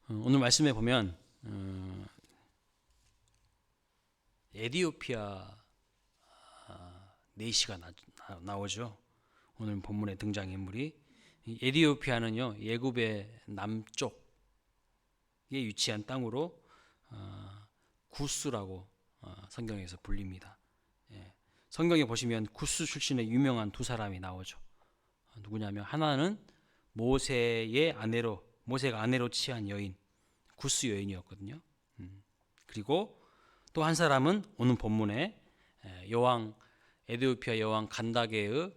오늘 말씀에 보면 에디오피아 내시가 나오죠. 오늘 본문의 등장인물이 에디오피아는요, 예굽의 남쪽에 위치한 땅으로 구스라고 성경에서 불립니다. 성경에 보시면 구스 출신의 유명한 두 사람이 나오죠. 누구냐면 하나는 모세가 아내로 취한 여인, 구스 여인이었거든요. 그리고 또 한 사람은 오늘 본문에 에디오피아 여왕 간다게의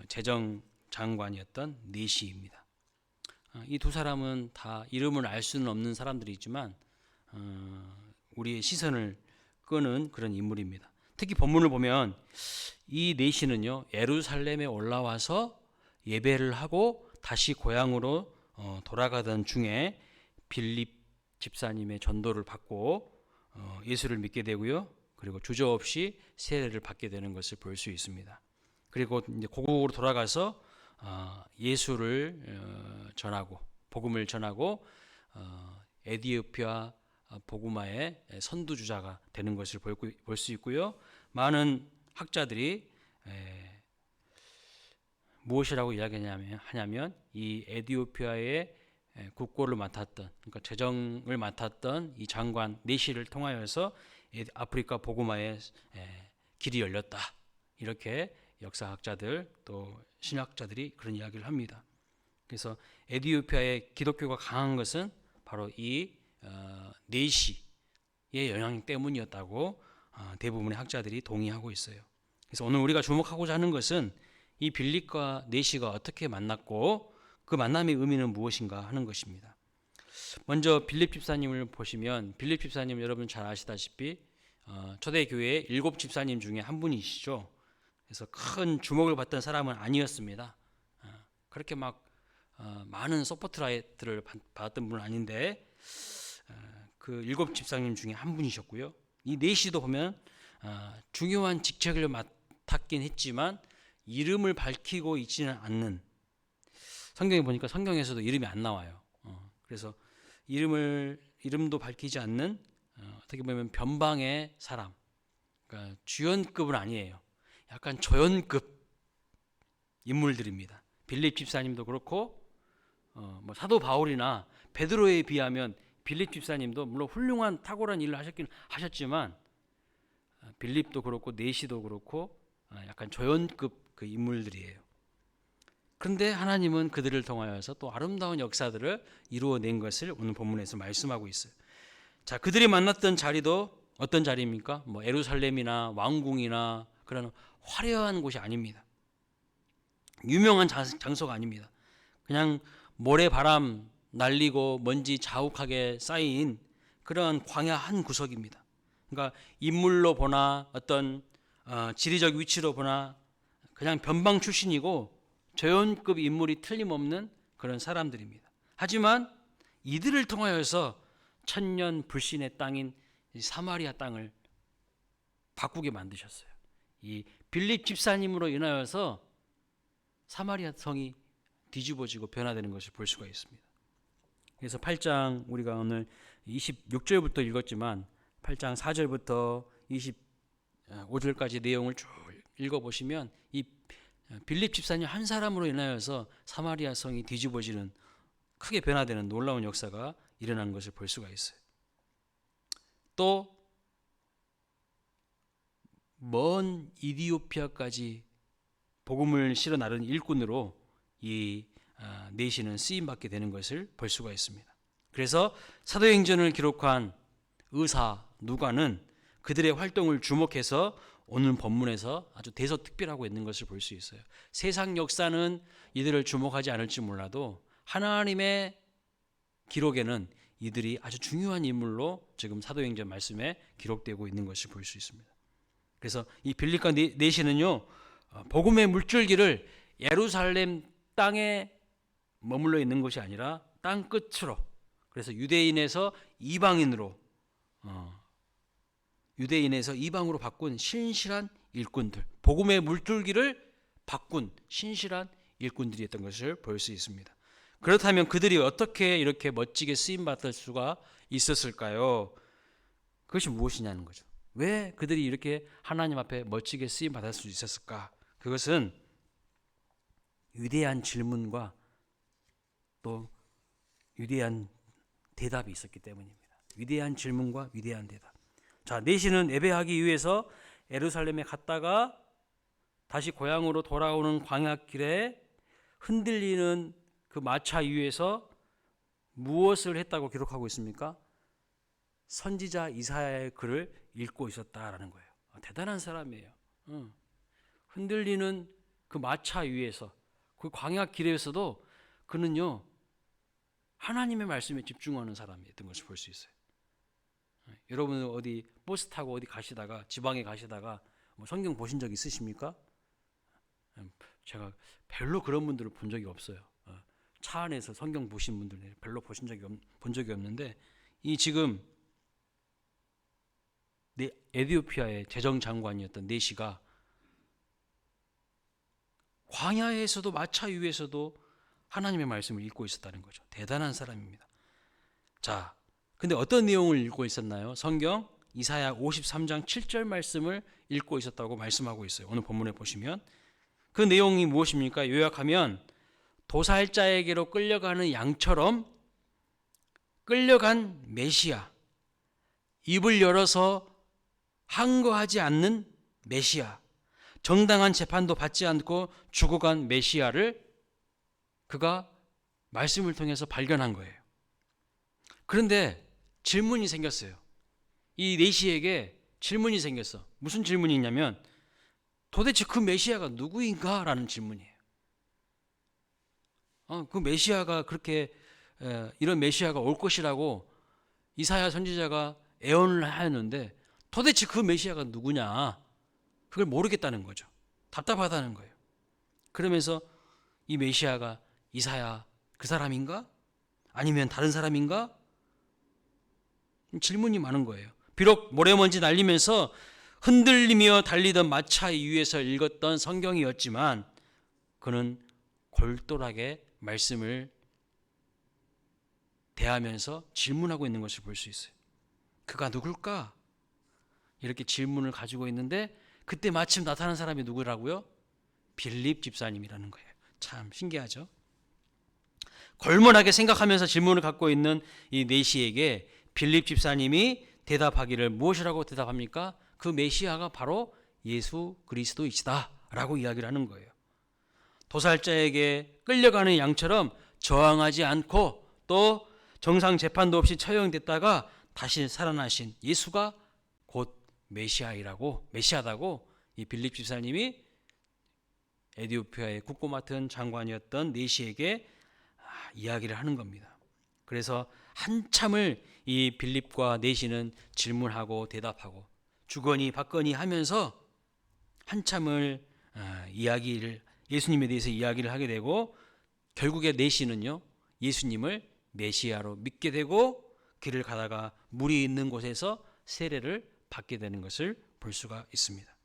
재정 장관이었던 네시입니다. 이 두 사람은 다 이름을 알 수는 없는 사람들이지만 우리의 시선을 끄는 그런 인물입니다. 특히 본문을 보면 이 네시는요, 예루살렘에 올라와서 예배를 하고 다시 고향으로 돌아가던 중에 빌립 집사님의 전도를 받고 예수를 믿게 되고요. 그리고 주저없이 세례를 받게 되는 것을 볼 수 있습니다. 그리고 이제 고국으로 돌아가서 예수를 전하고 복음을 전하고 에디오피아 복음화의 선두주자가 되는 것을 볼 수 있고요. 많은 학자들이 무엇이라고 이야기하냐면 이 에디오피아의 국고를 맡았던, 그러니까 재정을 맡았던 이 장관 네시를 통하여서 아프리카 복음화의 길이 열렸다. 이렇게 역사학자들 또 신학자들이 그런 이야기를 합니다. 그래서 에디오피아의 기독교가 강한 것은 바로 이 네시의 영향 때문이었다고 대부분의 학자들이 동의하고 있어요. 그래서 오늘 우리가 주목하고자 하는 것은 이 빌립과 네시가 어떻게 만났고 그 만남의 의미는 무엇인가 하는 것입니다. 먼저 빌립 집사님을 보시면, 빌립 집사님 여러분 잘 아시다시피 초대교회의 7 집사님 중에 한 분이시죠. 그래서 큰 주목을 받던 사람은 아니었습니다. 그렇게 막 많은 소포트라이트를 받았던 분은 아닌데 그 7 집사님 중에 한 분이셨고요. 이 네시도 보면 중요한 직책을 맡았긴 했지만 이름을 밝히고 있지는 않는, 성경에 보니까 성경에서도 이름이 안 나와요. 그래서 이름도 밝히지 않는 어떻게 보면 변방의 사람, 그러니까 주연급은 아니에요. 약간 조연급 인물들입니다. 빌립 집사님도 그렇고 뭐 사도 바울이나 베드로에 비하면 빌립 집사님도 물론 훌륭한 탁월한 일을 하셨지만 빌립도 그렇고 네시도 그렇고 약간 조연급 그 인물들이에요. 그런데 하나님은 그들을 통하여서 또 아름다운 역사들을 이루어낸 것을 오늘 본문에서 말씀하고 있어요. 자, 그들이 만났던 자리도 어떤 자리입니까? 뭐 예루살렘이나 왕궁이나 그런 화려한 곳이 아닙니다. 유명한 장소가 아닙니다. 그냥 모래바람 날리고 먼지 자욱하게 쌓인 그런 광야 한 구석입니다. 그러니까 인물로 보나 어떤 지리적 위치로 보나 그냥 변방 출신이고 조연급 인물이 틀림없는 그런 사람들입니다. 하지만 이들을 통하여서 천년 불신의 땅인 사마리아 땅을 바꾸게 만드셨어요. 이 빌립 집사님으로 인하여서 사마리아 성이 뒤집어지고 변화되는 것을 볼 수가 있습니다. 그래서 8장 우리가 오늘 26절부터 읽었지만 8장 4절부터 25절까지 내용을 쭉 읽어보시면 이 빌립 집사님 한 사람으로 인하여서 사마리아 성이 뒤집어지는, 크게 변화되는 놀라운 역사가 일어난 것을 볼 수가 있어요. 또 먼 이디오피아까지 복음을 실어 나르는 일꾼으로 이 네시는 쓰임받게 되는 것을 볼 수가 있습니다. 그래서 사도행전을 기록한 의사 누가는 그들의 활동을 주목해서 오늘 본문에서 아주 대서특별하고 있는 것을 볼 수 있어요. 세상 역사는 이들을 주목하지 않을지 몰라도 하나님의 기록에는 이들이 아주 중요한 인물로 지금 사도행전 말씀에 기록되고 있는 것을 볼 수 있습니다. 그래서 이 빌립과 네시는요, 복음의 물줄기를 예루살렘 땅에 머물러 있는 것이 아니라 땅 끝으로, 그래서 유대인에서 이방으로 바꾼 신실한 일꾼들, 복음의 물줄기를 바꾼 신실한 일꾼들이었던 것을 볼 수 있습니다. 그렇다면 그들이 어떻게 이렇게 멋지게 쓰임 받을 수가 있었을까요? 그것이 무엇이냐는 거죠. 왜 그들이 이렇게 하나님 앞에 멋지게 쓰임 받을 수 있었을까? 그것은 위대한 질문과 또 위대한 대답이 있었기 때문입니다. 위대한 질문과 위대한 대답. 자, 내시는 예배하기 위해서 예루살렘에 갔다가 다시 고향으로 돌아오는 광야길에 흔들리는 그 마차 위에서 무엇을 했다고 기록하고 있습니까? 선지자 이사야의 글을 읽고 있었다라는 거예요. 대단한 사람이에요. 흔들리는 그 마차 위에서, 그 광야길에서도 그는요 하나님의 말씀에 집중하는 사람이었던 것을 볼 수 있어요. 여러분 어디 버스 타고 어디 가시다가 지방에 가시다가 뭐 성경 보신 적 있으십니까? 제가 별로 그런 분들을 본 적이 없어요. 차 안에서 성경 보신 분들 별로 본 적이 없는데, 이 지금 에티오피아의 재정장관이었던 네시가 광야에서도 마차 위에서도 하나님의 말씀을 읽고 있었다는 거죠. 대단한 사람입니다. 자, 근데 어떤 내용을 읽고 있었나요? 성경 이사야 53장 7절 말씀을 읽고 있었다고 말씀하고 있어요. 오늘 본문에 보시면 그 내용이 무엇입니까? 요약하면 도살자에게로 끌려가는 양처럼 끌려간 메시아, 입을 열어서 항거하지 않는 메시아, 정당한 재판도 받지 않고 죽어간 메시아를 그가 말씀을 통해서 발견한 거예요. 그런데 질문이 생겼어요. 이 네시에게 질문이 생겼어. 무슨 질문이 있냐면 도대체 그 메시아가 누구인가? 라는 질문이에요. 그 메시아가 그렇게 이런 메시아가 올 것이라고 이사야 선지자가 예언을 하였는데 도대체 그 메시아가 누구냐? 그걸 모르겠다는 거죠. 답답하다는 거예요. 그러면서 이 메시아가 이사야 그 사람인가? 아니면 다른 사람인가? 질문이 많은 거예요. 비록 모래먼지 날리면서 흔들리며 달리던 마차 위에서 읽었던 성경이었지만 그는 골똘하게 말씀을 대하면서 질문하고 있는 것을 볼 수 있어요. 그가 누굴까? 이렇게 질문을 가지고 있는데 그때 마침 나타난 사람이 누구라고요? 빌립 집사님이라는 거예요. 참 신기하죠? 골몰하게 생각하면서 질문을 갖고 있는 이 네시에게 빌립 집사님이 대답하기를 무엇이라고 대답합니까? 그 메시아가 바로 예수 그리스도이시다 라고 이야기를 하는 거예요. 도살자에게 끌려가는 양처럼 저항하지 않고 또 정상 재판도 없이 처형됐다가 다시 살아나신 예수가 곧 메시아다고 이 빌립 집사님이 에티오피아의 국고 맡은 장관이었던 네시에게 이야기를 하는 겁니다. 그래서 한참을 이 빌립과 네시는 질문하고 대답하고 주거니 받거니 하면서 한참을 예수님에 대해서 이야기를 하게 되고 결국에 네시는요 예수님을 메시아로 믿게 되고 길을 가다가 물이 있는 곳에서 세례를 받게 되는 것을 볼 수가 있습니다.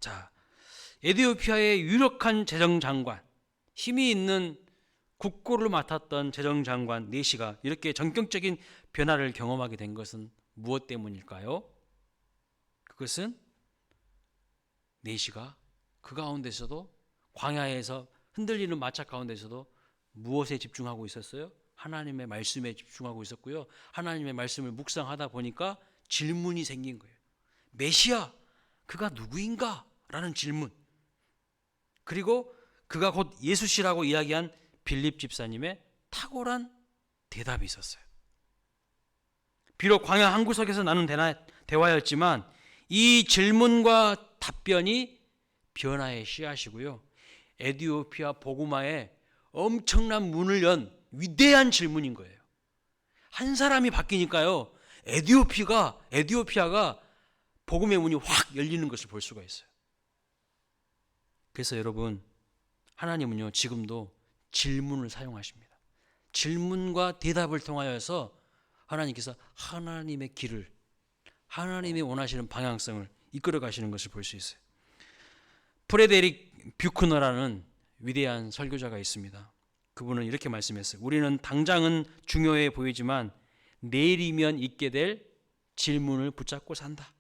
자, 에티오피아의 유력한 재정장관, 힘이 있는 국고를 맡았던 재정장관 네시가 이렇게 전격적인 변화를 경험하게 된 것은 무엇 때문일까요? 그것은 네시가 그 가운데서도 광야에서 흔들리는 마차 가운데서도 무엇에 집중하고 있었어요? 하나님의 말씀에 집중하고 있었고요. 하나님의 말씀을 묵상하다 보니까 질문이 생긴 거예요. 메시아, 그가 누구인가? 라는 질문. 그리고 그가 곧 예수시라고 이야기한 빌립 집사님의 탁월한 대답이 있었어요. 비록 광야 한 구석에서 나눈 대화였지만 이 질문과 답변이 변화의 씨앗이고요. 에티오피아 복음화에 엄청난 문을 연 위대한 질문인 거예요. 한 사람이 바뀌니까요. 에티오피아가 복음의 문이 확 열리는 것을 볼 수가 있어요. 그래서 여러분, 하나님은요 지금도 질문을 사용하십니다. 질문과 대답을 통하여서 하나님께서 하나님의 길을, 하나님이 원하시는 방향성을 이끌어 가시는 것을 볼 수 있어요. 프레데릭 뷰크너라는 위대한 설교자가 있습니다. 그분은 이렇게 말씀했어요. 우리는 당장은 중요해 보이지만 내일이면 있게 될 질문을 붙잡고 산다.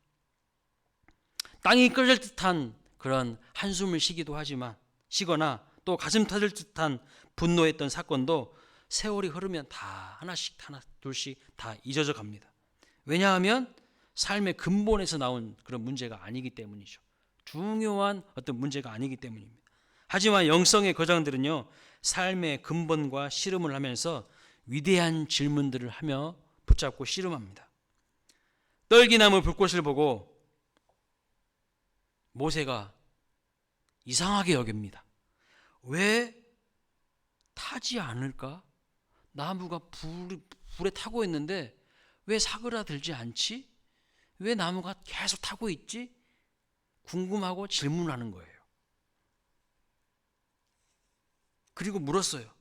땅이 끓을 듯한 그런 한숨을 쉬거나 또 가슴 터질 듯한 분노했던 사건도 세월이 흐르면 다 하나씩 하나 둘씩 다 잊어져 갑니다. 왜냐하면 삶의 근본에서 나온 그런 문제가 아니기 때문이죠. 중요한 어떤 문제가 아니기 때문입니다. 하지만 영성의 거장들은요, 삶의 근본과 씨름을 하면서 위대한 질문들을 하며 붙잡고 씨름합니다. 떨기나무 불꽃을 보고 모세가 이상하게 여깁니다. 왜 타지 않을까? 나무가 불에 타고 있는데 왜 사그라들지 않지? 왜 나무가 계속 타고 있지? 궁금하고 질문하는 거예요. 그리고 물었어요.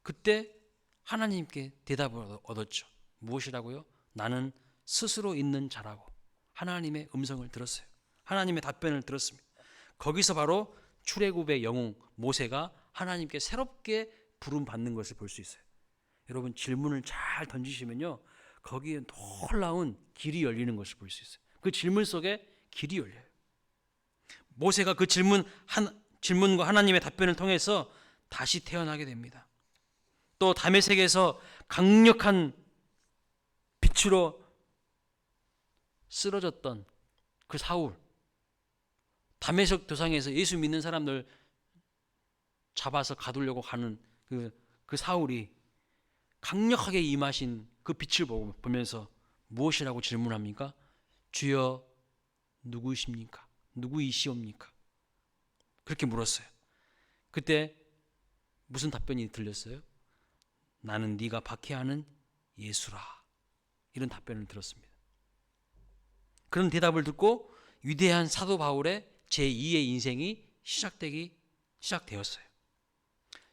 그때 하나님께 대답을 얻었죠. 무엇이라고요? 나는 스스로 있는 자라고. 하나님의 음성을 들었어요. 하나님의 답변을 들었습니다. 거기서 바로 출애굽의 영웅 모세가 하나님께 새롭게 부름받는 것을 볼 수 있어요. 여러분, 질문을 잘 던지시면요, 거기에 놀라운 길이 열리는 것을 볼 수 있어요. 그 질문 속에 길이 열려요. 모세가 그 질문과 하나님의 답변을 통해서 다시 태어나게 됩니다. 또 다메섹에서 강력한 빛으로 쓰러졌던 그 사울, 다메섹 도상에서 예수 믿는 사람들 잡아서 가두려고 가는 그 사울이 강력하게 임하신 그 빛을 보면서 무엇이라고 질문합니까? 주여 누구십니까? 누구이시옵니까? 그렇게 물었어요. 그때 무슨 답변이 들렸어요? 나는 네가 박해하는 예수라. 이런 답변을 들었습니다. 그런 대답을 듣고 위대한 사도 바울의 제2의 인생이 시작되었어요.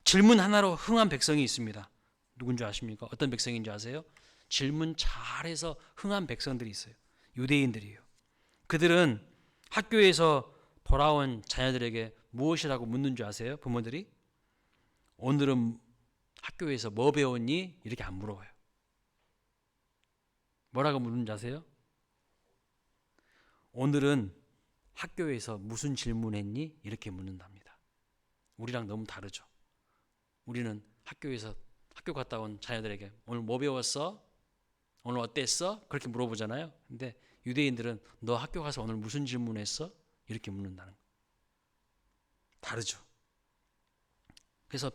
질문 하나로 흥한 백성이 있습니다. 누군지 아십니까? 어떤 백성인지 아세요? 질문 잘해서 흥한 백성들이 있어요. 유대인들이에요. 그들은 학교에서 돌아온 자녀들에게 무엇이라고 묻는 줄 아세요? 부모들이? 오늘은 학교에서 뭐 배웠니? 이렇게 안 물어봐요. 뭐라고 묻는지 아세요? 오늘은 학교에서 무슨 질문했니? 이렇게 묻는답니다. 우리랑 너무 다르죠. 우리는 학교 갔다 온 자녀들에게 오늘 뭐 배웠어? 오늘 어땠어? 그렇게 물어보잖아요. 근데 유대인들은 너 학교 가서 오늘 무슨 질문했어? 이렇게 묻는다는 거. 다르죠. 그래서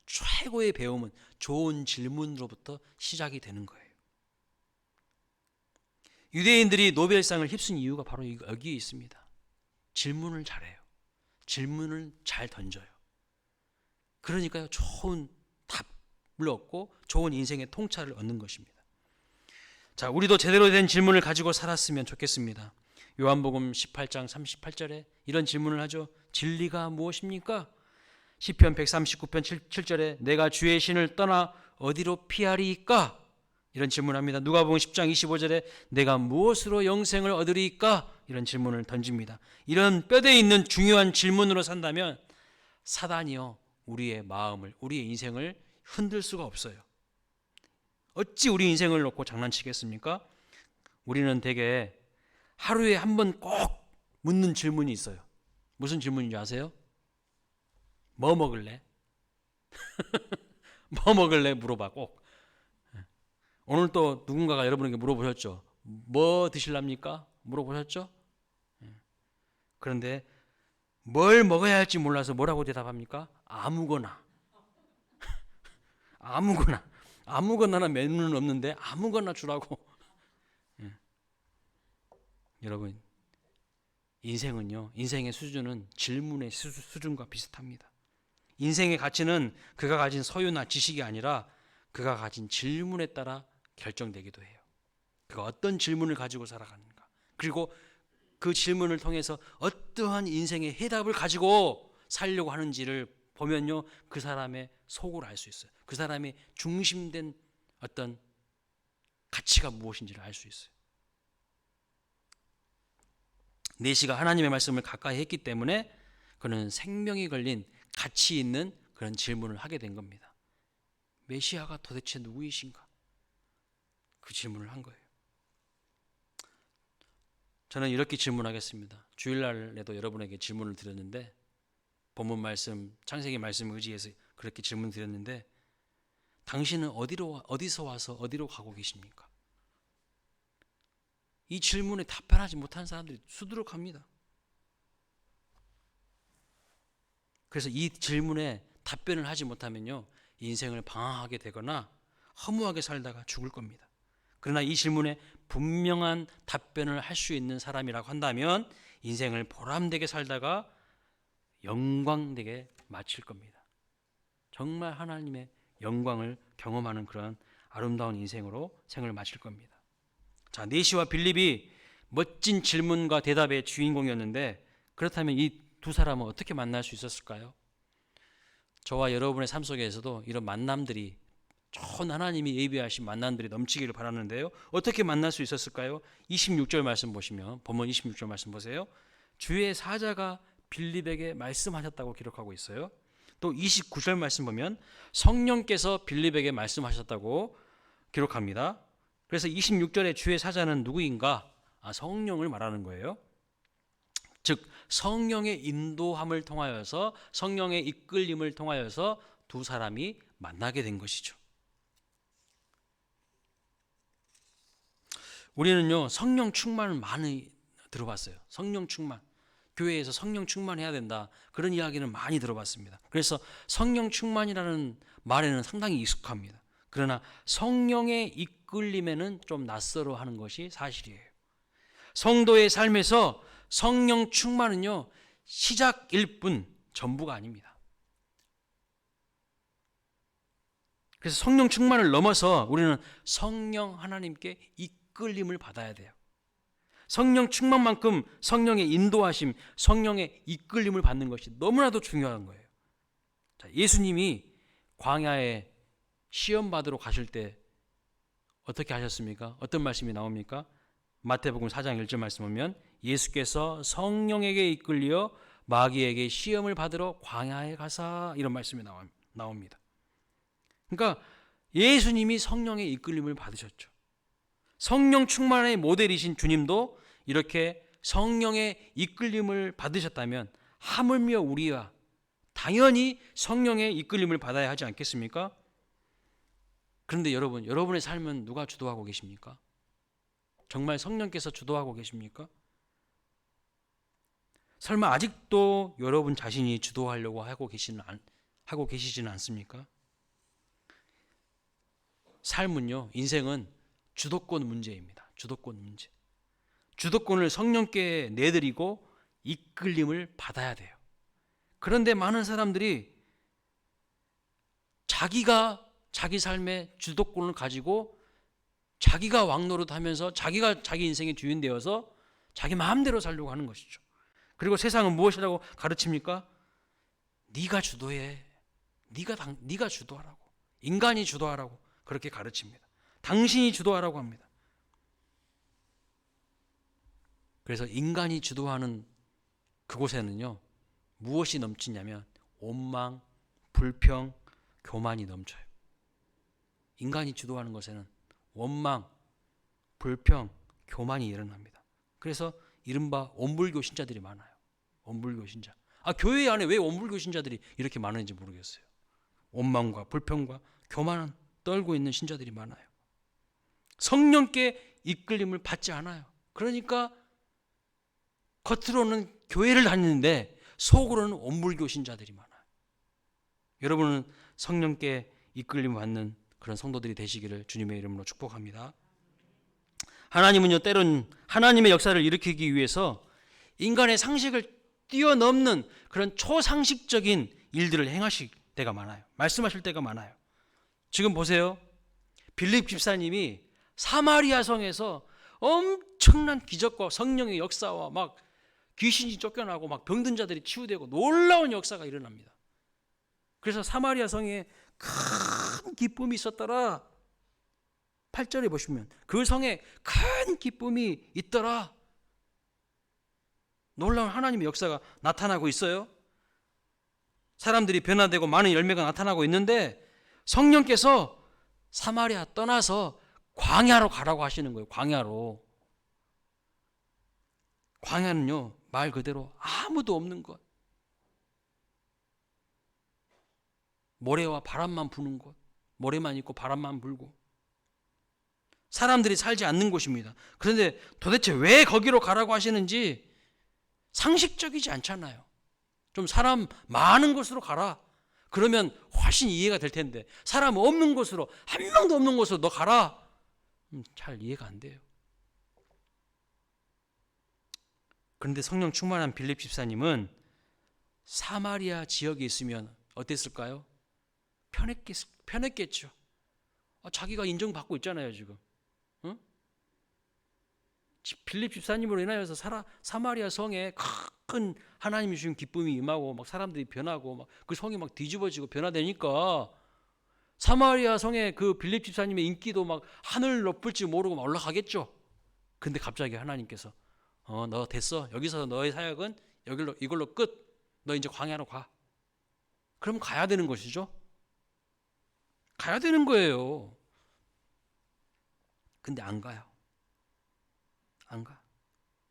최고의 배움은 좋은 질문으로부터 시작이 되는 거예요. 유대인들이 노벨상을 휩쓴 이유가 바로 여기에 있습니다. 질문을 잘해요. 질문을 잘 던져요. 그러니까요, 좋은 답을 얻고 좋은 인생의 통찰을 얻는 것입니다. 자, 우리도 제대로 된 질문을 가지고 살았으면 좋겠습니다. 요한복음 18장 38절에 이런 질문을 하죠. 진리가 무엇입니까? 시편 139편 7절에 내가 주의 신을 떠나 어디로 피하리이까? 이런 질문합니다. 누가복음 10장 25절에 내가 무엇으로 영생을 얻으리이까? 이런 질문을 던집니다. 이런 뼈대에 있는 중요한 질문으로 산다면 사단이요, 우리의 마음을, 우리의 인생을 흔들 수가 없어요. 어찌 우리 인생을 놓고 장난치겠습니까? 우리는 대개 하루에 한 번 꼭 묻는 질문이 있어요. 무슨 질문인지 아세요? 뭐 먹을래? 뭐 먹을래? 물어봐 꼭. 오늘 또 누군가가 여러분에게 물어보셨죠? 뭐 드실랍니까? 물어보셨죠? 그런데 뭘 먹어야 할지 몰라서 뭐라고 대답합니까? 아무거나. 아무거나. 아무거나는 메뉴는 없는데 아무거나 주라고. 여러분, 인생은요, 인생의 수준은 질문의 수준과 비슷합니다. 인생의 가치는 그가 가진 소유나 지식이 아니라 그가 가진 질문에 따라 결정되기도 해요. 그가 어떤 질문을 가지고 살아가는가, 그리고 그 질문을 통해서 어떠한 인생의 해답을 가지고 살려고 하는지를 보면요, 그 사람의 속을 알 수 있어요. 그 사람의 중심된 어떤 가치가 무엇인지를 알 수 있어요. 내시가 하나님의 말씀을 가까이 했기 때문에 그는 생명이 걸린 가치 있는 그런 질문을 하게 된 겁니다. 메시아가 도대체 누구이신가? 그 질문을 한 거예요. 저는 이렇게 질문하겠습니다. 주일날에도 여러분에게 질문을 드렸는데, 본문 말씀, 창세기 말씀을 의지해서 그렇게 질문 드렸는데, 당신은 어디서 와서 어디로 가고 계십니까? 이 질문에 답변하지 못한 사람들이 수두룩합니다. 그래서 이 질문에 답변을 하지 못하면요, 인생을 방황하게 되거나 허무하게 살다가 죽을 겁니다. 그러나 이 질문에 분명한 답변을 할 수 있는 사람이라고 한다면 인생을 보람되게 살다가 영광되게 마칠 겁니다. 정말 하나님의 영광을 경험하는 그런 아름다운 인생으로 생을 마칠 겁니다. 자, 네시와 빌립이 멋진 질문과 대답의 주인공이었는데, 그렇다면 이 두 사람은 어떻게 만날 수 있었을까요? 저와 여러분의 삶 속에서도 이런 만남들이, 좋은 하나님이 예비하신 만남들이 넘치기를 바라는데요. 어떻게 만날 수 있었을까요? 26절 말씀 보시면, 본문 26절 말씀 보세요. 주의 사자가 빌립에게 말씀하셨다고 기록하고 있어요. 또 29절 말씀 보면 성령께서 빌립에게 말씀하셨다고 기록합니다. 그래서 26절에 주의 사자는 누구인가? 성령을 말하는 거예요. 즉 성령의 인도함을 통하여서, 성령의 이끌림을 통하여서 두 사람이 만나게 된 것이죠. 우리는요, 성령 충만을 많이 들어봤어요. 성령 충만, 교회에서 성령 충만해야 된다, 그런 이야기를 많이 들어봤습니다. 그래서 성령 충만이라는 말에는 상당히 익숙합니다. 그러나 성령의 이끌림에는 좀 낯설어하는 것이 사실이에요. 성도의 삶에서 성령 충만은요, 시작일 뿐 전부가 아닙니다. 그래서 성령 충만을 넘어서 우리는 성령 하나님께 이끌림을 받아야 돼요. 성령 충만만큼 성령의 인도하심, 성령의 이끌림을 받는 것이 너무나도 중요한 거예요. 자, 예수님이 광야에 시험 받으러 가실 때 어떻게 하셨습니까? 어떤 말씀이 나옵니까? 마태복음 4장 1절 말씀 보면 예수께서 성령에게 이끌려 마귀에게 시험을 받으러 광야에 가사, 이런 말씀이 나옵니다. 그러니까 예수님이 성령의 이끌림을 받으셨죠. 성령 충만의 모델이신 주님도 이렇게 성령의 이끌림을 받으셨다면 하물며 우리와 당연히 성령의 이끌림을 받아야 하지 않겠습니까? 그런데 여러분, 여러분의 삶은 누가 주도하고 계십니까? 정말 성령께서 주도하고 계십니까? 설마 아직도 여러분 자신이 주도하려고 하고 계시지는 않습니까? 삶은요, 인생은 주도권 문제입니다. 주도권 문제. 주도권을 성령께 내드리고 이끌림을 받아야 돼요. 그런데 많은 사람들이 자기가 자기 삶의 주도권을 가지고 자기가 왕노릇하면서 자기가 자기 인생의 주인 되어서 자기 마음대로 살려고 하는 것이죠. 그리고 세상은 무엇이라고 가르칩니까? 네가 주도해. 네가 주도하라고. 인간이 주도하라고 그렇게 가르칩니다. 당신이 주도하라고 합니다. 그래서 인간이 주도하는 그곳에는요, 무엇이 넘치냐면 원망, 불평, 교만이 넘쳐요. 인간이 주도하는 것에는 원망, 불평, 교만이 일어납니다. 그래서 이른바 원불교 신자들이 많아요. 원불교 신자. 교회 안에 왜 원불교 신자들이 이렇게 많은지 모르겠어요. 원망과 불평과 교만은 떨고 있는 신자들이 많아요. 성령께 이끌림을 받지 않아요. 그러니까 겉으로는 교회를 다니는데 속으로는 원불교 신자들이 많아요. 여러분은 성령께 이끌림을 받는 그런 성도들이 되시기를 주님의 이름으로 축복합니다. 하나님은요, 때론 하나님의 역사를 일으키기 위해서 인간의 상식을 뛰어넘는 그런 초상식적인 일들을 행하실 때가 많아요. 말씀하실 때가 많아요. 지금 보세요. 빌립 집사님이 사마리아 성에서 엄청난 기적과 성령의 역사와 막 귀신이 쫓겨나고 막 병든 자들이 치유되고 놀라운 역사가 일어납니다. 그래서 사마리아 성에 큰 기쁨이 있었더라. 8절에 보시면 그 성에 큰 기쁨이 있더라. 놀라운 하나님의 역사가 나타나고 있어요. 사람들이 변화되고 많은 열매가 나타나고 있는데 성령께서 사마리아 떠나서 광야로 가라고 하시는 거예요. 광야로. 광야는요, 말 그대로 아무도 없는 것. 모래와 바람만 부는 곳. 모래만 있고 바람만 불고. 사람들이 살지 않는 곳입니다. 그런데 도대체 왜 거기로 가라고 하시는지 상식적이지 않잖아요. 좀 사람 많은 곳으로 가라. 그러면 훨씬 이해가 될 텐데 사람 없는 곳으로, 한 명도 없는 곳으로 너 가라. 잘 이해가 안 돼요. 그런데 성령 충만한 빌립 집사님은 사마리아 지역에 있으면 어땠을까요? 편했겠죠. 자기가 인정받고 있잖아요, 지금. 응? 빌립 집사님으로 인하여서 사마리아 성에 큰 하나님이 주신 기쁨이 임하고 막 사람들이 변하고 막 그 성이 막 뒤집어지고 변화되니까 사마리아 성에 그 빌립 집사님의 인기도 막 하늘 높을지 모르고 막 올라가겠죠. 근데 갑자기 하나님께서 너 됐어. 여기서 너의 사역은 이걸로 끝. 너 이제 광야로 가. 그럼 가야 되는 것이죠. 가야 되는 거예요. 근데 안 가요. 안 가.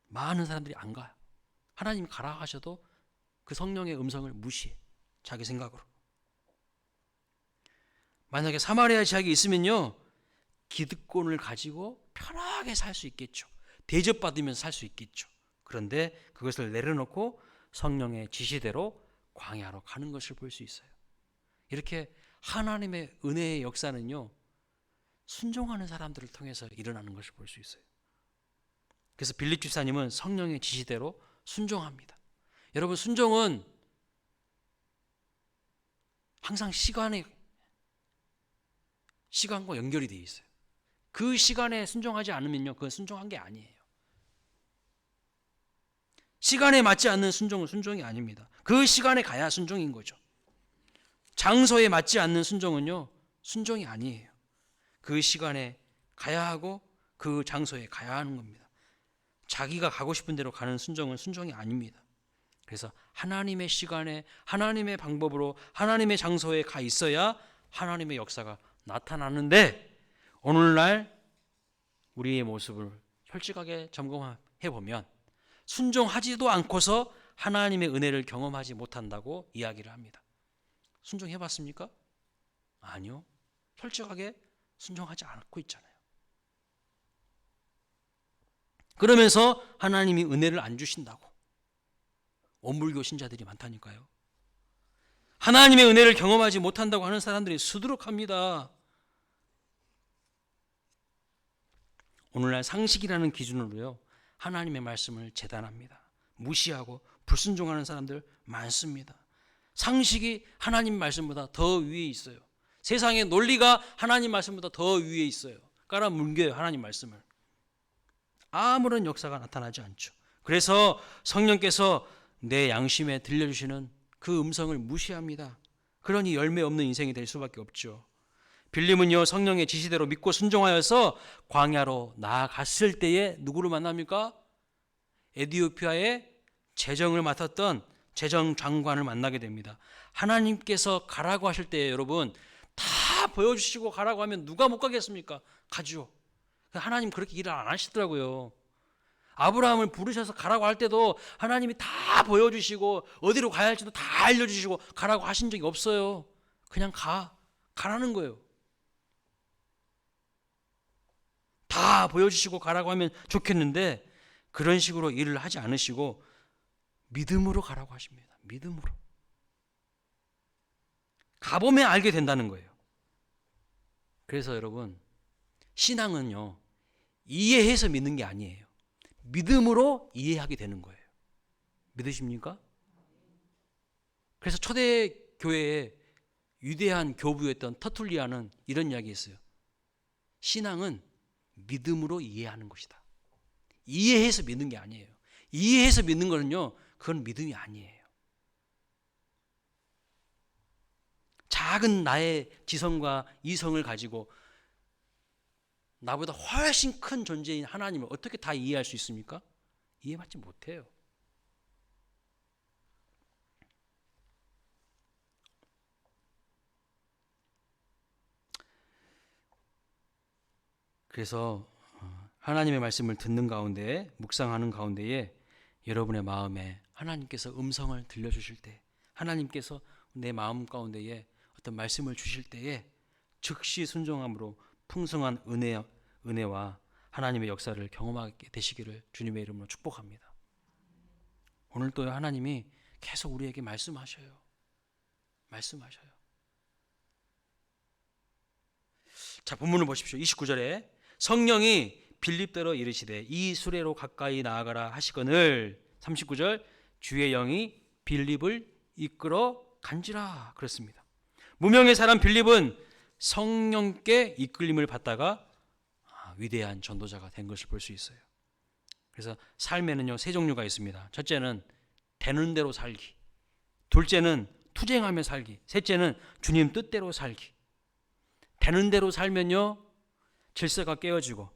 많은 사람들이 안 가요. 하나님이 가라 하셔도 그 성령의 음성을 무시해. 자기 생각으로. 만약에 사마리아 지역에 있으면요, 기득권을 가지고 편하게 살 수 있겠죠. 대접받으면서 살 수 있겠죠. 그런데 그것을 내려놓고 성령의 지시대로 광야로 가는 것을 볼 수 있어요. 이렇게 하나님의 은혜의 역사는요, 순종하는 사람들을 통해서 일어나는 것을 볼 수 있어요. 그래서 빌립 집사님은 성령의 지시대로 순종합니다. 여러분, 순종은 항상 시간과 연결이 되어 있어요. 그 시간에 순종하지 않으면요, 그건 순종한 게 아니에요. 시간에 맞지 않는 순종은 순종이 아닙니다. 그 시간에 가야 순종인 거죠. 장소에 맞지 않는 순종은요, 순종이 아니에요. 그 시간에 가야 하고 그 장소에 가야 하는 겁니다. 자기가 가고 싶은 대로 가는 순종은 순종이 아닙니다. 그래서 하나님의 시간에 하나님의 방법으로 하나님의 장소에 가 있어야 하나님의 역사가 나타나는데, 오늘날 우리의 모습을 솔직하게 점검해 보면 순종하지도 않고서 하나님의 은혜를 경험하지 못한다고 이야기를 합니다. 순종해 봤습니까? 아니요. 솔직하게 순종하지 않고 있잖아요. 그러면서 하나님이 은혜를 안 주신다고 원불교 신자들이 많다니까요. 하나님의 은혜를 경험하지 못한다고 하는 사람들이 수두룩합니다. 오늘날 상식이라는 기준으로요, 하나님의 말씀을 재단합니다. 무시하고 불순종하는 사람들 많습니다. 상식이 하나님 말씀보다 더 위에 있어요. 세상의 논리가 하나님 말씀보다 더 위에 있어요. 깔아뭉개요, 하나님 말씀을. 아무런 역사가 나타나지 않죠. 그래서 성령께서 내 양심에 들려주시는 그 음성을 무시합니다. 그러니 열매 없는 인생이 될 수밖에 없죠. 빌립은요, 성령의 지시대로 믿고 순종하여서 광야로 나아갔을 때에 누구를 만납니까? 에디오피아의 재정을 맡았던 재정장관을 만나게 됩니다. 하나님께서 가라고 하실 때에 여러분, 다 보여주시고 가라고 하면 누가 못 가겠습니까? 가죠. 하나님 그렇게 일을 안 하시더라고요. 아브라함을 부르셔서 가라고 할 때도 하나님이 다 보여주시고 어디로 가야 할지도 다 알려주시고 가라고 하신 적이 없어요. 그냥 가라는 거예요. 다 보여주시고 가라고 하면 좋겠는데 그런 식으로 일을 하지 않으시고 믿음으로 가라고 하십니다. 믿음으로. 가보면 알게 된다는 거예요. 그래서 여러분, 신앙은요, 이해해서 믿는 게 아니에요. 믿음으로 이해하게 되는 거예요. 믿으십니까? 그래서 초대교회의 위대한 교부였던 터툴리아는 이런 이야기 했어요. 신앙은 믿음으로 이해하는 것이다. 이해해서 믿는 게 아니에요. 이해해서 믿는 거는요, 그건 믿음이 아니에요. 작은 나의 지성과 이성을 가지고 나보다 훨씬 큰 존재인 하나님을 어떻게 다 이해할 수 있습니까? 이해받지 못해요. 그래서 하나님의 말씀을 듣는 가운데, 묵상하는 가운데에 여러분의 마음에 하나님께서 음성을 들려주실 때, 하나님께서 내 마음 가운데에 어떤 말씀을 주실 때에 즉시 순종함으로 풍성한 은혜와 하나님의 역사를 경험하게 되시기를 주님의 이름으로 축복합니다. 오늘도 하나님이 계속 우리에게 말씀하셔요. 자, 본문을 보십시오. 29절에 성령이 빌립더러 이르시되 이 수레로 가까이 나아가라 하시거늘, 39절 주의 영이 빌립을 이끌어 간지라 그랬습니다. 무명의 사람 빌립은 성령께 이끌림을 받다가 위대한 전도자가 된 것을 볼 수 있어요. 그래서 삶에는요, 세 종류가 있습니다. 첫째는 되는 대로 살기, 둘째는 투쟁하며 살기, 셋째는 주님 뜻대로 살기. 되는 대로 살면요, 질서가 깨어지고,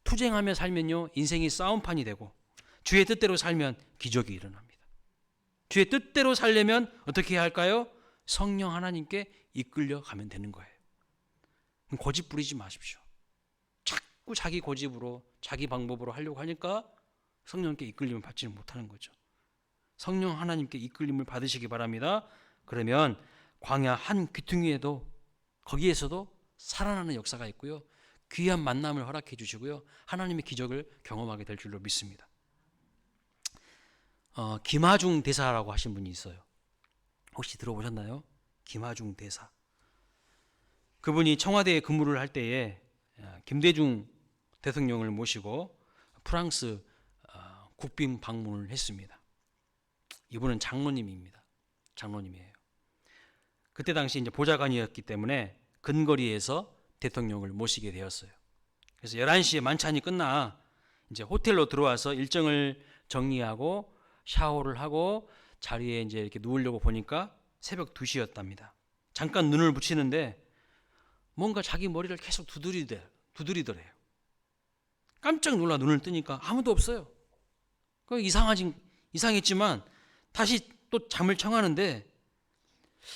투쟁하며 살면요, 인생이 싸움판이 되고, 주의 뜻대로 살면 기적이 일어납니다. 주의 뜻대로 살려면 어떻게 해야 할까요? 성령 하나님께 이끌려 가면 되는 거예요. 고집 부리지 마십시오. 자꾸 자기 고집으로, 자기 방법으로 하려고 하니까 성령께 이끌림을 받지는 못하는 거죠. 성령 하나님께 이끌림을 받으시기 바랍니다. 그러면 광야 한 귀퉁이에도, 거기에서도 살아나는 역사가 있고요, 귀한 만남을 허락해 주시고요, 하나님의 기적을 경험하게 될 줄로 믿습니다. 김하중 대사라고 하신 분이 있어요. 혹시 들어보셨나요? 김하중 대사. 그분이 청와대에 근무를 할 때에 김대중 대통령을 모시고 프랑스 국빈 방문을 했습니다. 이분은 장로님입니다. 장로님이에요. 그때 당시 이제 보좌관이었기 때문에 근거리에서 대통령을 모시게 되었어요. 그래서 11시에 만찬이 끝나 이제 호텔로 들어와서 일정을 정리하고 샤워를 하고 자리에 이제 이렇게 누우려고 보니까 새벽 2시였답니다. 잠깐 눈을 붙이는데 뭔가 자기 머리를 계속 두드리더래요. 깜짝 놀라 눈을 뜨니까 아무도 없어요. 이상했지만 다시 또 잠을 청하는데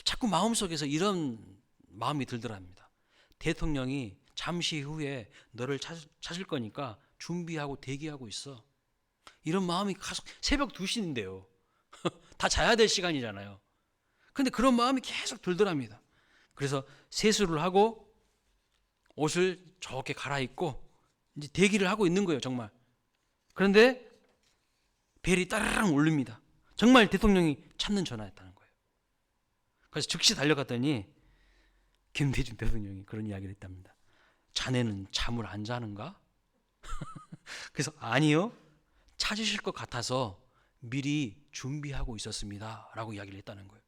자꾸 마음속에서 이런 마음이 들더랍니다. 대통령이 잠시 후에 너를 찾을 거니까 준비하고 대기하고 있어. 이런 마음이 계속, 새벽 2시인데요. 다 자야 될 시간이잖아요. 근데 그런 마음이 계속 들더랍니다. 그래서 세수를 하고 옷을 좋게 갈아입고 이제 대기를 하고 있는 거예요, 정말. 그런데 벨이 따르릉 울립니다. 정말 대통령이 찾는 전화였다는 거예요. 그래서 즉시 달려갔더니 김대중 대통령이 그런 이야기를 했답니다. 자네는 잠을 안 자는가? 그래서 아니요, 찾으실 것 같아서 미리 준비하고 있었습니다 라고 이야기를 했다는 거예요.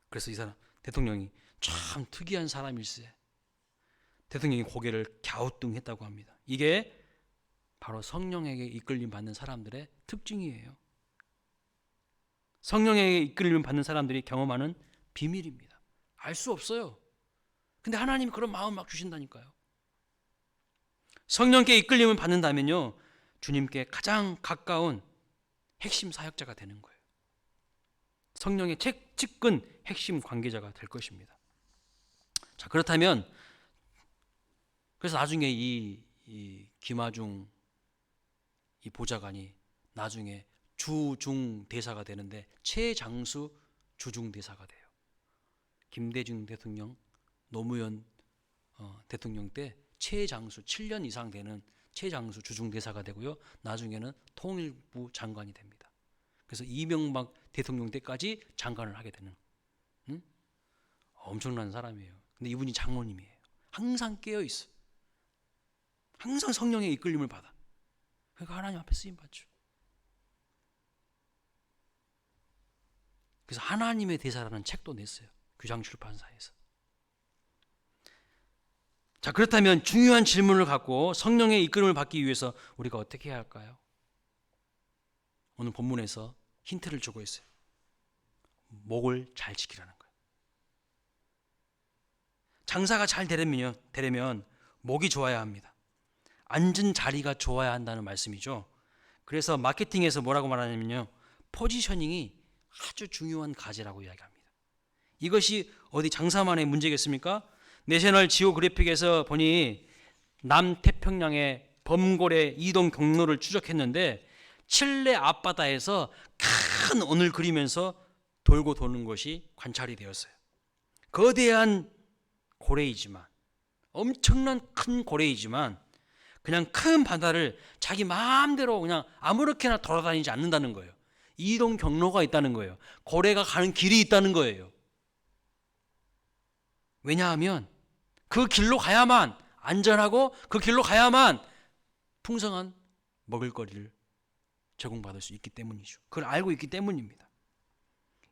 그래서 이 사람, 대통령이 참 특이한 사람일세. 대통령이 고개를 갸우뚱했다고 합니다. 이게 바로 성령에게 이끌림 받는 사람들의 특징이에요. 성령에게 이끌림 받는 사람들이 경험하는 비밀입니다. 알 수 없어요. 근데 하나님이 그런 마음 막 주신다니까요. 성령께 이끌림을 받는다면요, 주님께 가장 가까운 핵심 사역자가 되는 거예요. 성령의 측근 핵심 관계자가 될 것입니다. 자, 그렇다면 그래서 나중에 이 김하중 이 보좌관이 나중에 주중 대사가 되는데 최장수 주중 대사가 돼요. 김대중 대통령, 노무현 대통령 때 최장수 7년 이상 되는 최장수 주중 대사가 되고요. 나중에는 통일부 장관이 됩니다. 그래서 이명박 대통령 때까지 장관을 하게 되는 엄청난 사람이에요. 근데 이분이 장로님이에요. 항상 깨어 있어. 항상 성령의 이끌림을 받아. 그러니까 하나님 앞에 쓰임 받죠. 그래서 하나님의 대사라는 책도 냈어요. 규장출판사에서. 자, 그렇다면 중요한 질문을 갖고 성령의 이끌림을 받기 위해서 우리가 어떻게 해야 할까요? 오늘 본문에서 힌트를 주고 있어요. 목을 잘 지키라는 거예요. 장사가 잘 되려면 목이 좋아야 합니다. 앉은 자리가 좋아야 한다는 말씀이죠. 그래서 마케팅에서 뭐라고 말하냐면요, 포지셔닝이 아주 중요한 과제라고 이야기합니다. 이것이 어디 장사만의 문제겠습니까? 내셔널 지오그래픽에서 보니 남태평양의 범고래 이동 경로를 추적했는데 칠레 앞바다에서 큰 원을 그리면서 돌고 도는 것이 관찰이 되었어요. 거대한 고래이지만, 엄청난 큰 고래이지만 그냥 큰 바다를 자기 마음대로 그냥 아무렇게나 돌아다니지 않는다는 거예요. 이동 경로가 있다는 거예요. 고래가 가는 길이 있다는 거예요. 왜냐하면 그 길로 가야만 안전하고 그 길로 가야만 풍성한 먹을거리를 제공받을 수 있기 때문이죠. 그걸 알고 있기 때문입니다.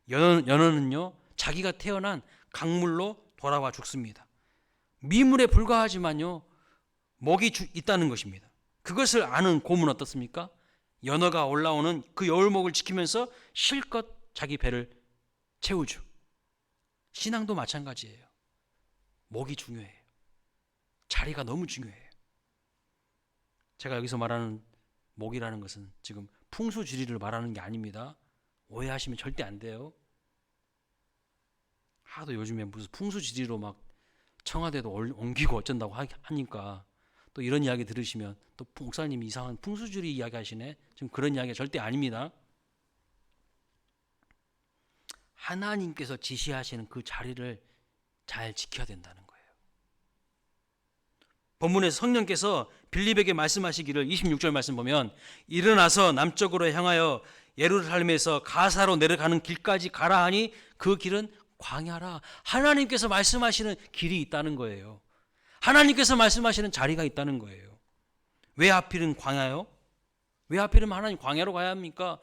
연어는요, 자기가 태어난 강물로 돌아와 죽습니다. 미물에 불과하지만요, 먹이 있다는 것입니다. 그것을 아는 곰은 어떻습니까? 연어가 올라오는 그 여울목을 지키면서 실컷 자기 배를 채우죠. 신앙도 마찬가지예요. 목이 중요해요. 자리가 너무 중요해요. 제가 여기서 말하는 목이라는 것은 지금 풍수지리를 말하는 게 아닙니다. 오해하시면 절대 안 돼요. 하도 요즘에 무슨 풍수지리로 막 청와대도 옮기고 어쩐다고 하니까 또 이런 이야기 들으시면 또 목사님이 이상한 풍수지리 이야기 하시네. 지금 그런 이야기가 절대 아닙니다. 하나님께서 지시하시는 그 자리를 잘 지켜야 된다는 거예요. 본문에서 성령께서 빌립에게 말씀하시기를 26절 말씀 보면 일어나서 남쪽으로 향하여 예루살렘에서 가사로 내려가는 길까지 가라 하니 그 길은 광야라. 하나님께서 말씀하시는 길이 있다는 거예요. 하나님께서 말씀하시는 자리가 있다는 거예요. 왜 하필은 광야요? 왜 하필은 하나님 광야로 가야 합니까?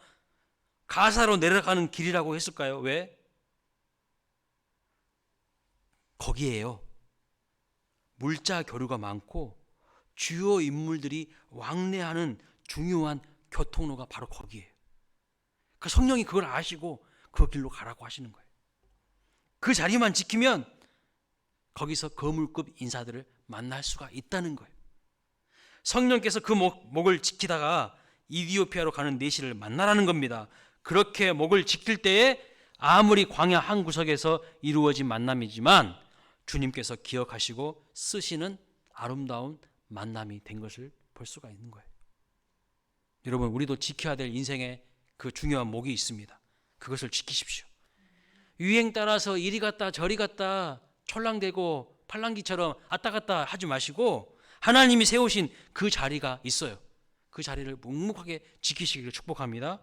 가사로 내려가는 길이라고 했을까요? 왜? 거기에요. 물자 교류가 많고 주요 인물들이 왕래하는 중요한 교통로가 바로 거기에요. 그 성령이 그걸 아시고 그 길로 가라고 하시는 거예요. 그 자리만 지키면 거기서 거물급 인사들을 만날 수가 있다는 거예요. 성령께서 그 목을 지키다가 이디오피아로 가는 내시를 만나라는 겁니다. 그렇게 목을 지킬 때에 아무리 광야 한 구석에서 이루어진 만남이지만 주님께서 기억하시고 쓰시는 아름다운 만남이 된 것을 볼 수가 있는 거예요. 여러분, 우리도 지켜야 될 인생의 그 중요한 목이 있습니다. 그것을 지키십시오. 유행 따라서 이리 갔다 저리 갔다 촐랑대고 팔랑귀처럼 왔다 갔다 하지 마시고 하나님이 세우신 그 자리가 있어요. 그 자리를 묵묵하게 지키시기를 축복합니다.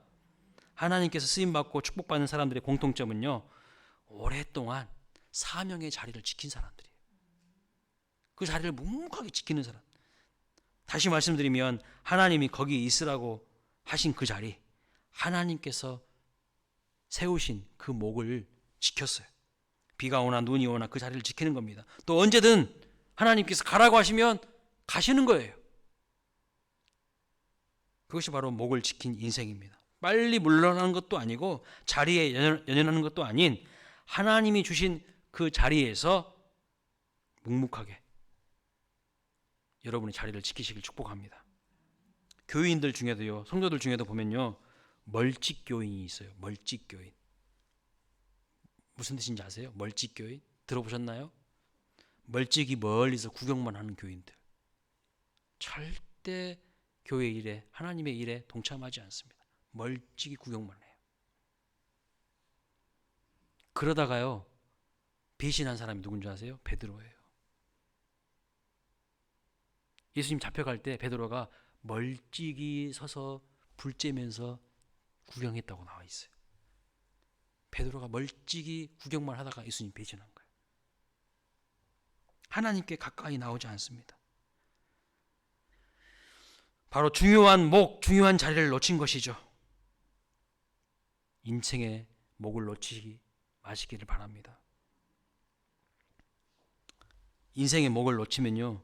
하나님께서 쓰임받고 축복받는 사람들의 공통점은요, 오랫동안 사명의 자리를 지킨 사람들이에요. 그 자리를 묵묵하게 지키는 사람. 다시 말씀드리면 하나님이 거기 있으라고 하신 그 자리, 하나님께서 세우신 그 목을 지켰어요. 비가 오나 눈이 오나 그 자리를 지키는 겁니다. 또 언제든 하나님께서 가라고 하시면 가시는 거예요. 그것이 바로 목을 지킨 인생입니다. 빨리 물러나는 것도 아니고 자리에 연연하는 것도 아닌 하나님이 주신 그 자리에서 묵묵하게 여러분의 자리를 지키시길 축복합니다. 교인들 중에도요, 성도들 중에도 보면요, 멀찍교인이 있어요. 멀찍교인. 무슨 뜻인지 아세요? 멀찍교인? 들어보셨나요? 멀찍이 멀리서 구경만 하는 교인들. 절대 교회 일에, 하나님의 일에 동참하지 않습니다. 멀찍이 구경만 해요. 그러다가요, 배신한 사람이 누군지 아세요? 베드로예요. 예수님 잡혀갈 때 베드로가 멀찍이 서서 불 쬐면서 구경했다고 나와 있어요. 베드로가 멀찍이 구경만 하다가 예수님 배신한 거예요. 하나님께 가까이 나오지 않습니다. 바로 중요한 목, 중요한 자리를 놓친 것이죠. 인생의 목을 놓치지 마시기를 바랍니다. 인생의 목을 놓치면요,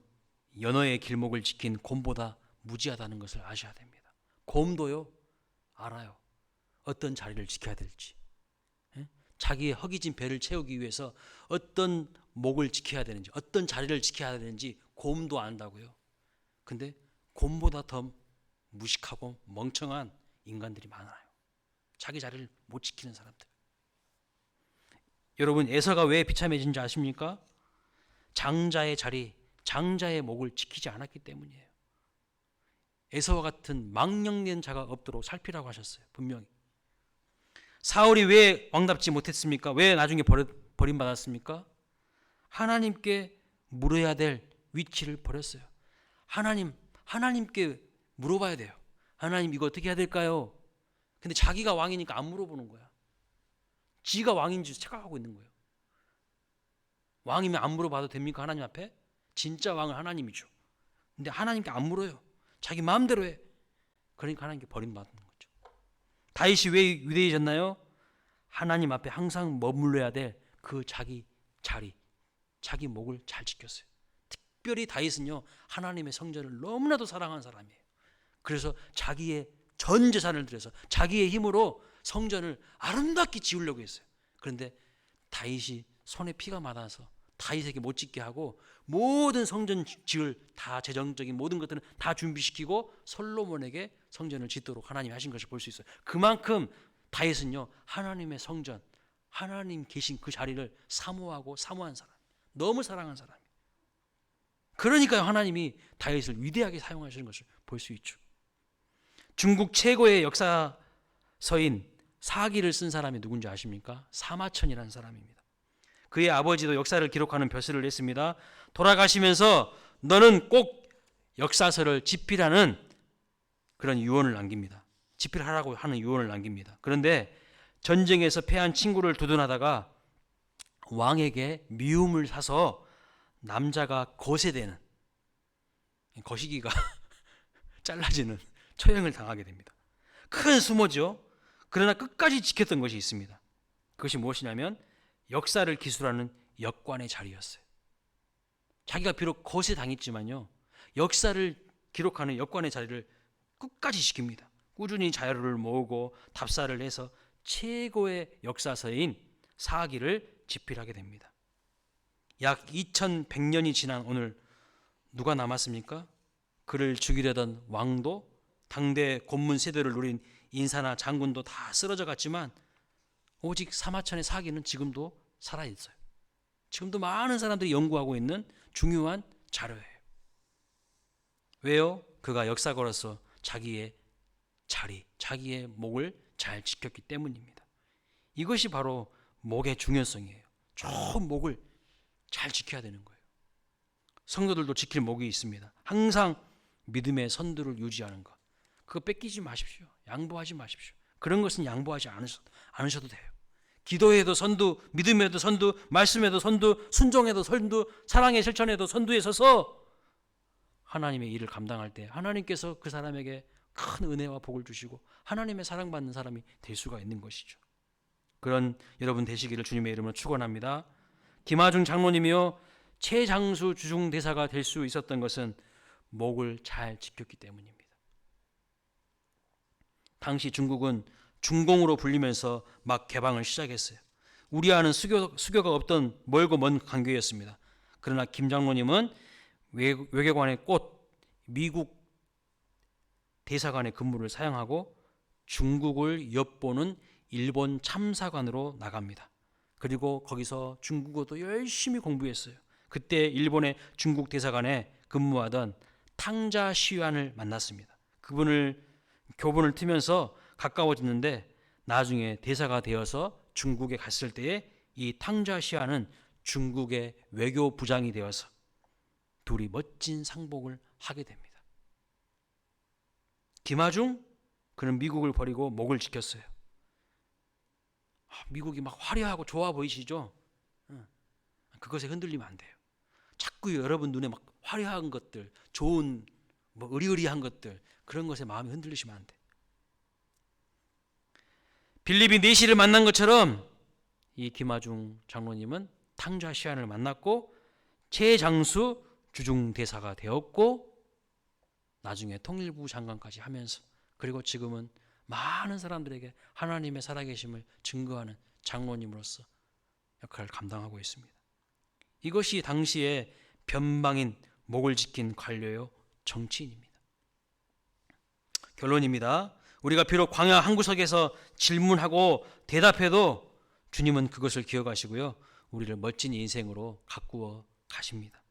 연어의 길목을 지킨 곰보다 무지하다는 것을 아셔야 됩니다. 곰도요, 알아요. 어떤 자리를 지켜야 될지. 자기의 허기진 배를 채우기 위해서 어떤 목을 지켜야 되는지, 어떤 자리를 지켜야 되는지 곰도 안다고요. 근데 곰보다 더 무식하고 멍청한 인간들이 많아요. 자기 자리를 못 지키는 사람들. 여러분, 에서가 왜 비참해진지 아십니까? 장자의 자리, 장자의 목을 지키지 않았기 때문이에요. 에서와 같은 망령된 자가 없도록 살피라고 하셨어요. 분명히. 사울이 왜 왕답지 못했습니까? 왜 나중에 버림받았습니까? 하나님께 물어야 될 위치를 버렸어요. 하나님께 물어봐야 돼요. 하나님 이거 어떻게 해야 될까요? 근데 자기가 왕이니까 안 물어보는 거야. 지가 왕인 줄 착각하고 있는 거예요. 왕이면 안 물어봐도 됩니까? 하나님 앞에? 진짜 왕은 하나님이죠. 근데 하나님께 안 물어요. 자기 마음대로 해. 그러니까 하나님께 버림받는 거죠. 다윗이 왜 위대해졌나요? 하나님 앞에 항상 머물러야 될 그 자기 자리, 자기 목을 잘 지켰어요. 특별히 다윗은요, 하나님의 성전을 너무나도 사랑하는 사람이에요. 그래서 자기의 전 재산을 들여서 자기의 힘으로 성전을 아름답게 지으려고 했어요. 그런데 다윗이 손에 피가 많아서 다윗에게 못 짓게 하고 모든 성전 지을 다 재정적인 모든 것들은 다 준비시키고 솔로몬에게 성전을 짓도록 하나님이 하신 것을 볼 수 있어요. 그만큼 다윗은요, 하나님의 성전, 하나님 계신 그 자리를 사모하고 사모한 사람, 너무 사랑한 사람이에요. 그러니까요, 하나님이 다윗을 위대하게 사용하시는 것을 볼 수 있죠. 중국 최고의 역사서인 사기를 쓴 사람이 누군지 아십니까? 사마천이라는 사람입니다. 그의 아버지도 역사를 기록하는 벼슬을 냈습니다. 돌아가시면서 너는 꼭 역사서를 집필하는 그런 유언을 남깁니다. 집필하라고 하는 유언을 남깁니다. 그런데 전쟁에서 패한 친구를 두둔하다가 왕에게 미움을 사서 남자가 거세되는, 거시기가 잘라지는 처형을 당하게 됩니다. 큰 수모죠. 그러나 끝까지 지켰던 것이 있습니다. 그것이 무엇이냐면 역사를 기술하는 역관의 자리였어요. 자기가 비록 거세당했지만요, 역사를 기록하는 역관의 자리를 끝까지 지킵니다. 꾸준히 자료를 모으고 답사를 해서 최고의 역사서인 사기를 집필하게 됩니다. 약 2100년이 지난 오늘 누가 남았습니까? 그를 죽이려던 왕도, 당대 고문 세대를 누린 인사나 장군도 다 쓰러져 갔지만 오직 사마천의 사기는 지금도 살아있어요. 지금도 많은 사람들이 연구하고 있는 중요한 자료예요. 왜요? 그가 역사가로서 자기의 자리, 자기의 목을 잘 지켰기 때문입니다. 이것이 바로 목의 중요성이에요. 좋은 목을 잘 지켜야 되는 거예요. 성도들도 지킬 목이 있습니다. 항상 믿음의 선두를 유지하는 것, 그거 뺏기지 마십시오. 양보하지 마십시오. 그런 것은 양보하지 않으셔도 돼요. 기도에도 선두, 믿음에도 선두, 말씀에도 선두, 순종에도 선두, 사랑의 실천에도 선두에 서서 하나님의 일을 감당할 때 하나님께서 그 사람에게 큰 은혜와 복을 주시고 하나님의 사랑받는 사람이 될 수가 있는 것이죠. 그런 여러분 되시기를 주님의 이름으로 축원합니다. 김하중 장로님이요, 최장수 주중대사가 될 수 있었던 것은 목을 잘 지켰기 때문입니다. 당시 중국은 중공으로 불리면서 막 개방을 시작했어요. 우리와는 수교가 없던 멀고 먼 관계였습니다. 그러나 김 장로님은 외교관의 꽃, 미국 대사관의 근무를 사용하고 중국을 엿보는 일본 참사관으로 나갑니다. 그리고 거기서 중국어도 열심히 공부했어요. 그때 일본의 중국 대사관에 근무하던 탕자 시환을 만났습니다. 그분을 교본을 트면서 가까워졌는데 나중에 대사가 되어서 중국에 갔을 때에 이 탕자 시환은 중국의 외교부장이 되어서 둘이 멋진 상복을 하게 됩니다. 김하중, 그는 미국을 버리고 목을 지켰어요. 미국이 막 화려하고 좋아 보이시죠? 그것에 흔들리면 안 돼요. 자꾸 여러분 눈에 막 화려한 것들, 좋은 뭐 의리의리한 것들, 그런 것에 마음이 흔들리시면 안 돼요. 빌립이 내시를 만난 것처럼 이 김하중 장로님은 탕자 시안을 만났고 최장수 주중대사가 되었고 나중에 통일부 장관까지 하면서, 그리고 지금은 많은 사람들에게 하나님의 살아계심을 증거하는 장로님으로서 역할을 감당하고 있습니다. 이것이 당시의 변방인 목을 지킨 관료요 정치인입니다. 결론입니다. 우리가 비록 광야 한 구석에서 질문하고 대답해도 주님은 그것을 기억하시고요, 우리를 멋진 인생으로 가꾸어 가십니다.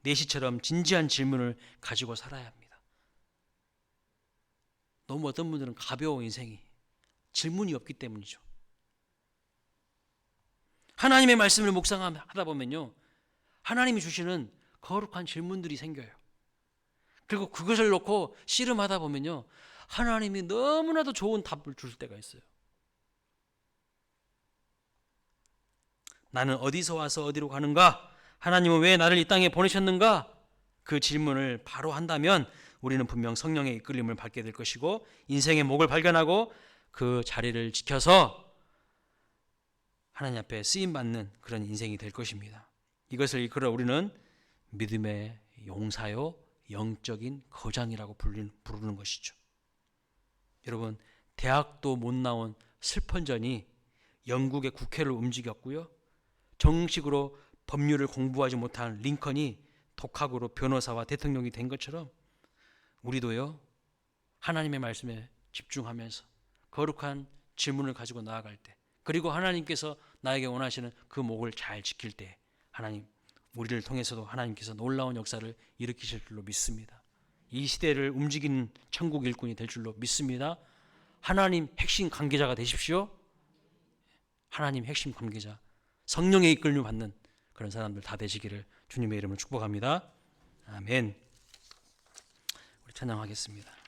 내시처럼 진지한 질문을 가지고 살아야 합니다. 너무 어떤 분들은 가벼워 인생이 질문이 없기 때문이죠. 하나님의 말씀을 묵상하다 보면요, 하나님이 주시는 거룩한 질문들이 생겨요. 그리고 그것을 놓고 씨름하다 보면요, 하나님이 너무나도 좋은 답을 줄 때가 있어요. 나는 어디서 와서 어디로 가는가? 하나님은 왜 나를 이 땅에 보내셨는가? 그 질문을 바로 한다면 우리는 분명 성령의 이끌림을 받게 될 것이고 인생의 목을 발견하고 그 자리를 지켜서 하나님 앞에 쓰임받는 그런 인생이 될 것입니다. 이것을 이끌어 우리는 믿음의 용사요 영적인 거장이라고 부르는 것이죠. 여러분, 대학도 못 나온 슬펀전이 영국의 국회를 움직였고요, 정식으로 법률을 공부하지 못한 링컨이 독학으로 변호사와 대통령이 된 것처럼 우리도요, 하나님의 말씀에 집중하면서 거룩한 질문을 가지고 나아갈 때, 그리고 하나님께서 나에게 원하시는 그 목을 잘 지킬 때 하나님, 우리를 통해서도 하나님께서 놀라운 역사를 일으키실 줄로 믿습니다. 이 시대를 움직이는 천국 일꾼이 될 줄로 믿습니다. 하나님 핵심 관계자가 되십시오. 하나님 핵심 관계자, 성령의 이끌림 받는 그런 사람들 다 되시기를 주님의 이름으로 축복합니다. 아멘. 우리 찬양하겠습니다.